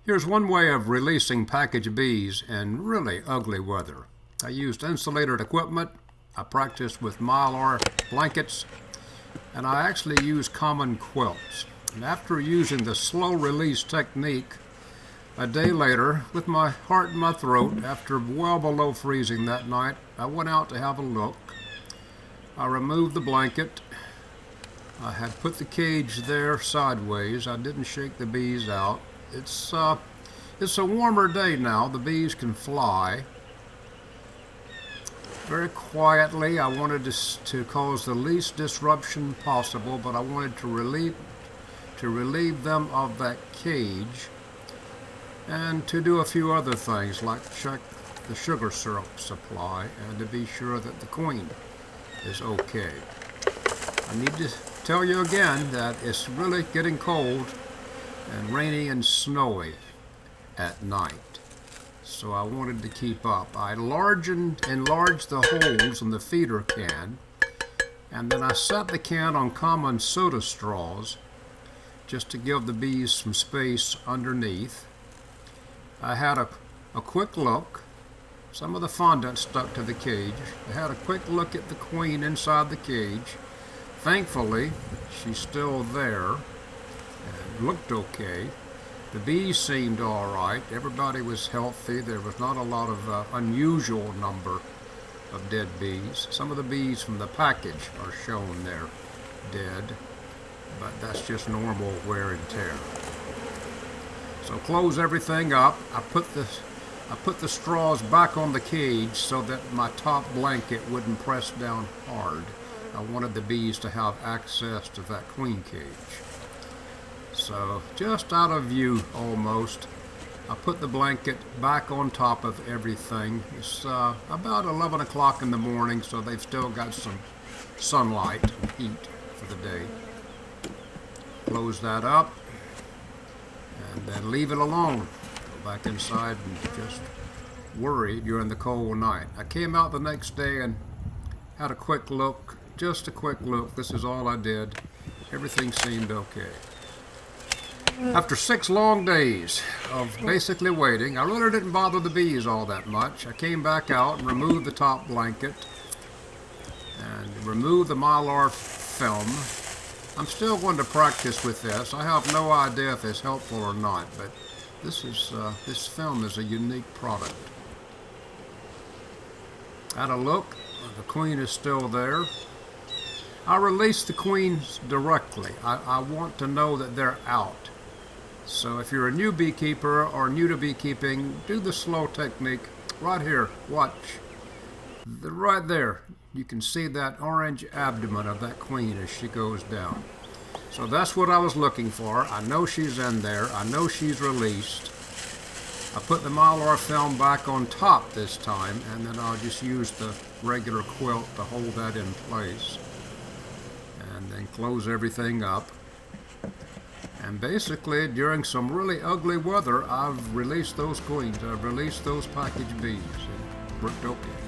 Here's one way of releasing package bees in really ugly weather. I used insulated equipment, I practiced with mylar blankets, and I actually used common quilts. And after using the slow release technique, a day later, with my heart in my throat, after well below freezing that night, I went out to have a look. I removed the blanket. I had put the cage there sideways. I didn't shake the bees out. It's a warmer day now. The bees can fly. Very quietly, I wanted to cause the least disruption possible, but I wanted to relieve them of that cage and to do a few other things like check the sugar syrup supply and to be sure that the queen is okay. I need to tell you again that it's really getting cold and rainy and snowy at night, so I wanted to keep up. I enlarged the holes in the feeder can, and then I set the can on common soda straws just to give the bees some space underneath. I had a quick look. Some of the fondant stuck to the cage. I had a quick look at the queen inside the cage. Thankfully, she's still there and looked okay. The bees seemed all right. Everybody was healthy. There was not a lot of unusual number of dead bees. Some of the bees from the package are shown there dead, but that's just normal wear and tear. So close everything up. I put the straws back on the cage so that my top blanket wouldn't press down hard. I wanted the bees to have access to that queen cage. So just out of view almost, I put the blanket back on top of everything. It's about 11 o'clock in the morning, so they've still got some sunlight and heat for the day. Close that up and then leave it alone. Go back inside and just worry during the cold night. I came out the next day and had a quick look, just a quick look. This is all I did. Everything seemed okay. After 6 long days of basically waiting, I really didn't bother the bees all that much. I came back out and removed the top blanket and removed the mylar film. I'm still going to practice with this. I have no idea if it's helpful or not, but this film is a unique product. Had a look. The queen is still there. I release the queens directly. I want to know that they're out. So if you're a new beekeeper or new to beekeeping, do the slow technique. Right here, watch. Right there, you can see that orange abdomen of that queen as she goes down. So that's what I was looking for. I know she's in there. I know she's released. I put the mylar film back on top this time, and then I'll just use the regular quilt to hold that in place. And then close everything up. And basically, during some really ugly weather, I've released those queens. I've released those package bees. It worked okay.